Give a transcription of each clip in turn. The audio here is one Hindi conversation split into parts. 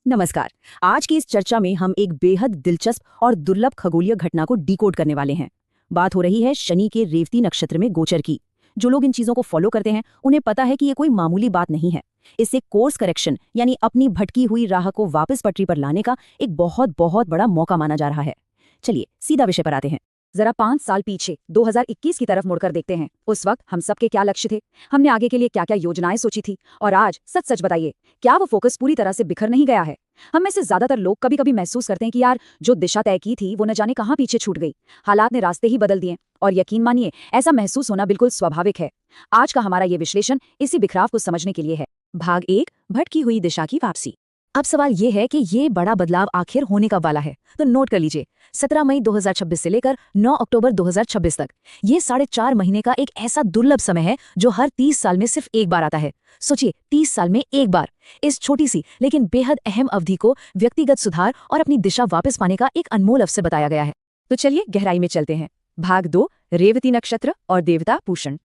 नमस्कार। आज की इस चर्चा में हम एक बेहद दिलचस्प और दुर्लभ खगोलीय घटना को डिकोड करने वाले हैं। बात हो रही है शनि के रेवती नक्षत्र में गोचर की। जो लोग इन चीजों को फॉलो करते हैं उन्हें पता है कि ये कोई मामूली बात नहीं है। इससे कोर्स करेक्शन यानी अपनी भटकी हुई राह को वापस पटरी पर लाने का एक बहुत बहुत बड़ा मौका माना जा रहा है। चलिए सीधा विषय पर आते हैं। जरा 5 साल पीछे 2021 की तरफ मुड़कर देखते हैं। उस वक्त हम सबके क्या लक्ष्य थे, हमने आगे के लिए क्या क्या योजनाएं सोची थी, और आज सच सच बताइए, क्या वो फोकस पूरी तरह से बिखर नहीं गया है? हम में से ज्यादातर लोग कभी कभी महसूस करते हैं कि यार, जो दिशा तय की थी वो न जाने कहाँ पीछे छूट गई। हालात ने रास्ते ही बदल दिए, और यकीन मानिए ऐसा महसूस होना बिल्कुल स्वाभाविक है। आज का हमारा ये विश्लेषण इसी बिखराव को समझने के लिए है। भाग 1, भटकी हुई दिशा की वापसी। अब सवाल ये है कि ये बड़ा बदलाव आखिर होने कब वाला है, तो नोट कर लीजिए। 17 मई 2026 से लेकर 9 अक्टूबर 2026 तक ये 4.5 महीने का एक ऐसा दुर्लभ समय है जो हर 30 साल में सिर्फ एक बार आता है। सोचिए, 30 साल में एक बार इस छोटी सी लेकिन बेहद अहम अवधि को व्यक्तिगत सुधार और अपनी दिशा वापस पाने का एक अनमोल अवसर बताया गया है। तो चलिए गहराई में चलते हैं। भाग 2, रेवती नक्षत्र और देवता पूषण।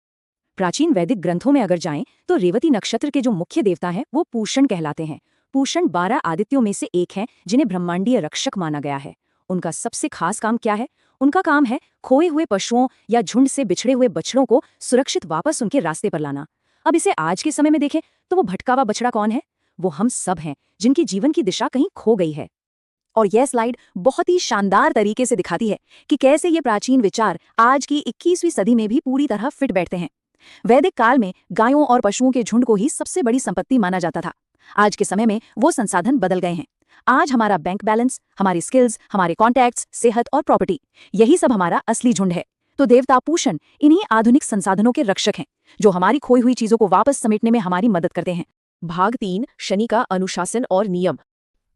प्राचीन वैदिक ग्रंथों में अगर जाएं तो रेवती नक्षत्र के जो मुख्य देवता हैं वो पूषण कहलाते हैं। पूषण 12 आदित्यों में से एक हैं जिन्हें ब्रह्मांडीय रक्षक माना गया है। उनका सबसे खास काम क्या है? उनका काम है खोए हुए पशुओं या झुंड से बिछड़े हुए बछड़ों को सुरक्षित वापस उनके रास्ते पर लाना। अब इसे आज के समय में देखें तो वो भटका हुआ बछड़ा कौन है? वो हम सब हैं, जिनकी जीवन की दिशा कहीं खो गई है। और यह स्लाइड बहुत ही शानदार तरीके से दिखाती है कि कैसे ये प्राचीन विचार आज की 21वीं सदी में भी पूरी तरह फिट बैठते हैं। वैदिक काल में गायों और पशुओं के झुंड को ही सबसे बड़ी संपत्ति माना जाता था। आज के समय में वो संसाधन बदल गए हैं। आज हमारा बैंक बैलेंस, हमारी स्किल्स, हमारे कॉन्टैक्ट्स, सेहत और प्रॉपर्टी, यही सब हमारा असली झुंड है। तो देवता पूषण इन्हीं आधुनिक संसाधनों के रक्षक हैं, जो हमारी खोई हुई चीजों को वापस समेटने में हमारी मदद करते हैं। भाग 3, शनि का अनुशासन और नियम।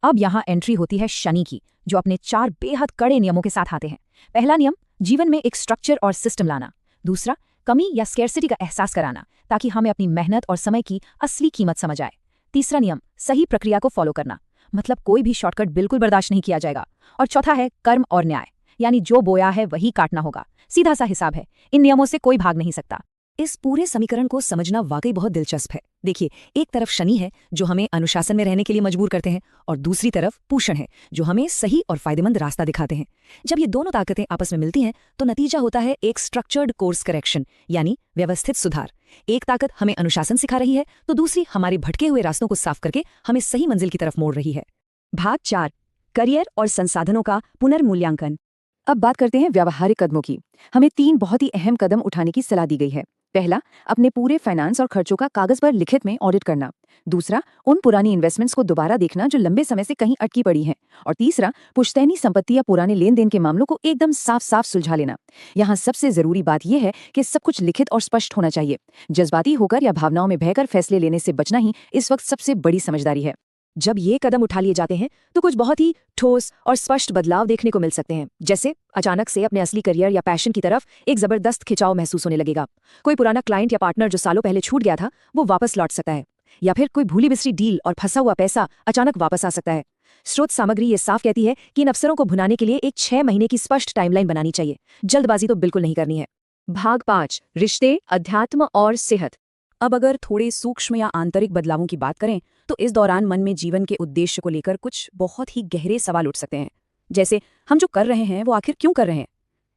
अब यहाँ एंट्री होती है शनि की, जो अपने 4 बेहद कड़े नियमों के साथ आते हैं। पहला नियम, जीवन में एक स्ट्रक्चर और सिस्टम लाना। दूसरा, कमी या स्केर्सिटी का एहसास कराना, ताकि हमें अपनी मेहनत और समय की असली कीमत समझ आए। तीसरा नियम, सही प्रक्रिया को फॉलो करना, मतलब कोई भी शॉर्टकट बिल्कुल बर्दाश्त नहीं किया जाएगा। और चौथा है कर्म और न्याय, यानी जो बोया है वही काटना होगा। सीधा सा हिसाब है, इन नियमों से कोई भाग नहीं सकता। इस पूरे समीकरण को समझना वाकई बहुत दिलचस्प है। देखिए, एक तरफ शनि है जो हमें अनुशासन में रहने के लिए मजबूर करते हैं, और दूसरी तरफ पूषण है जो हमें सही और फायदेमंद रास्ता दिखाते हैं। जब ये दोनों ताकतें आपस में मिलती हैं तो नतीजा होता है एक स्ट्रक्चर्ड कोर्स करेक्शन, यानी व्यवस्थित सुधार। एक ताकत हमें अनुशासन सिखा रही है तो दूसरी हमारे भटके हुए रास्तों को साफ करके हमें सही मंजिल की तरफ मोड़ रही है। भाग 4, करियर और संसाधनों का पुनर्मूल्यांकन। अब बात करते हैं व्यावहारिक कदमों की। हमें 3 बहुत ही अहम कदम उठाने की सलाह दी गई है। पहला, अपने पूरे फाइनेंस और खर्चों का कागज पर लिखित में ऑडिट करना। दूसरा, उन पुरानी इन्वेस्टमेंट्स को दोबारा देखना जो लंबे समय से कहीं अटकी पड़ी हैं। और तीसरा, पुश्तैनी संपत्ति या पुराने लेन देन के मामलों को एकदम साफ साफ सुलझा लेना। यहाँ सबसे जरूरी बात यह है कि सब कुछ लिखित और स्पष्ट होना चाहिए। जज्बाती होकर या भावनाओं में बहकर फैसले लेने से बचना ही इस वक्त सबसे बड़ी समझदारी है। जब ये कदम उठा लिए जाते हैं तो कुछ बहुत ही ठोस और स्पष्ट बदलाव देखने को मिल सकते हैं। जैसे अचानक से अपने असली करियर या पैशन की तरफ एक जबरदस्त खिंचाव महसूस होने लगेगा। कोई पुराना क्लाइंट या पार्टनर जो सालों पहले छूट गया था वो वापस लौट सकता है, या फिर कोई भूली बिसरी डील और फंसा हुआ पैसा अचानक वापस आ सकता है। स्रोत सामग्री ये साफ कहती है कि इन अवसरों को भुनाने के लिए एक 6 महीने की स्पष्ट टाइमलाइन बनानी चाहिए। जल्दबाजी तो बिल्कुल नहीं करनी है। भाग 5, रिश्ते, अध्यात्म और सेहत। अब अगर थोड़े सूक्ष्म या आंतरिक बदलावों की बात करें तो इस दौरान मन में जीवन के उद्देश्य को लेकर कुछ बहुत ही गहरे सवाल उठ सकते हैं। जैसे, हम जो कर रहे हैं वो आखिर क्यों कर रहे हैं?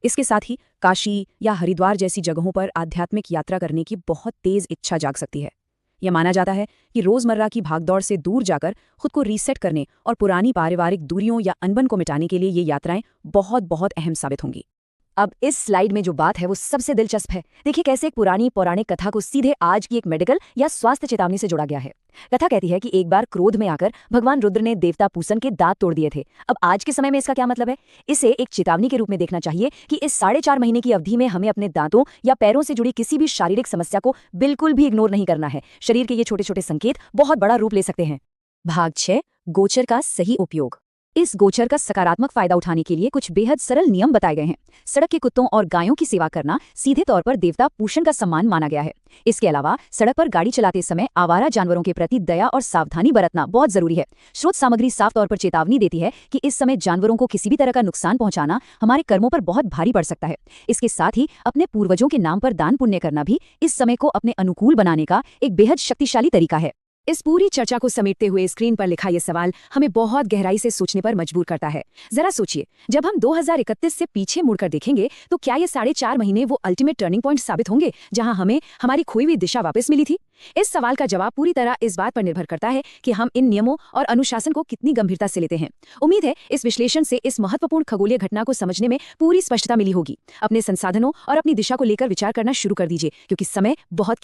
इसके साथ ही काशी या हरिद्वार जैसी जगहों पर आध्यात्मिक यात्रा करने की बहुत तेज इच्छा जाग सकती है। यह माना जाता है कि रोजमर्रा की भागदौड़ से दूर जाकर खुद को रीसेट करने और पुरानी पारिवारिक दूरियों या अनबन को मिटाने के लिए ये यात्राएं बहुत बहुत अहम साबित होंगी। अब इस स्लाइड में जो बात है वो सबसे दिलचस्प है। देखिए कैसे एक पुरानी पौराणिक कथा को सीधे आज की एक मेडिकल या स्वास्थ्य चेतावनी से जोड़ा गया है। कथा कहती है कि एक बार क्रोध में आकर भगवान रुद्र ने देवता पूषण के दांत तोड़ दिए थे। अब आज के समय में इसका क्या मतलब है? इसे एक चेतावनी के रूप में देखना चाहिए कि इस 4.5 महीने की अवधि में हमें अपने दांतों या पैरों से जुड़ी किसी भी शारीरिक समस्या को बिल्कुल भी इग्नोर नहीं करना है। शरीर के ये छोटे छोटे संकेत बहुत बड़ा रूप ले सकते हैं। भाग 6, गोचर का सही उपयोग। इस गोचर का सकारात्मक फायदा उठाने के लिए कुछ बेहद सरल नियम बताए गए हैं। सड़क के कुत्तों और गायों की सेवा करना सीधे तौर पर देवता पूषण का सम्मान माना गया है। इसके अलावा सड़क पर गाड़ी चलाते समय आवारा जानवरों के प्रति दया और सावधानी बरतना बहुत जरूरी है। स्रोत सामग्री साफ तौर पर चेतावनी देती है कि इस समय जानवरों को किसी भी तरह का नुकसान पहुंचाना हमारे कर्मों पर बहुत भारी पड़ सकता है। इसके साथ ही अपने पूर्वजों के नाम पर दान पुण्य करना भी इस समय को अपने अनुकूल बनाने का एक बेहद शक्तिशाली तरीका है। इस पूरी चर्चा को समेटते हुए स्क्रीन पर लिखा ये सवाल हमें बहुत गहराई से सोचने पर मजबूर करता है। जरा सोचिए, जब हम 2031 से पीछे मुड़कर देखेंगे तो क्या ये 4.5 महीने वो अल्टीमेट टर्निंग पॉइंट साबित होंगे जहां हमें हमारी खोई हुई दिशा वापस मिली थी? इस सवाल का जवाब पूरी तरह इस बात पर निर्भर करता है कि हम इन नियमों और अनुशासन को कितनी गंभीरता से लेते हैं। उम्मीद है इस विश्लेषण से इस महत्वपूर्ण खगोलीय घटना को समझने में पूरी स्पष्टता मिली होगी। अपने संसाधनों और अपनी दिशा को लेकर विचार करना शुरू कर दीजिए, क्योंकि समय बहुत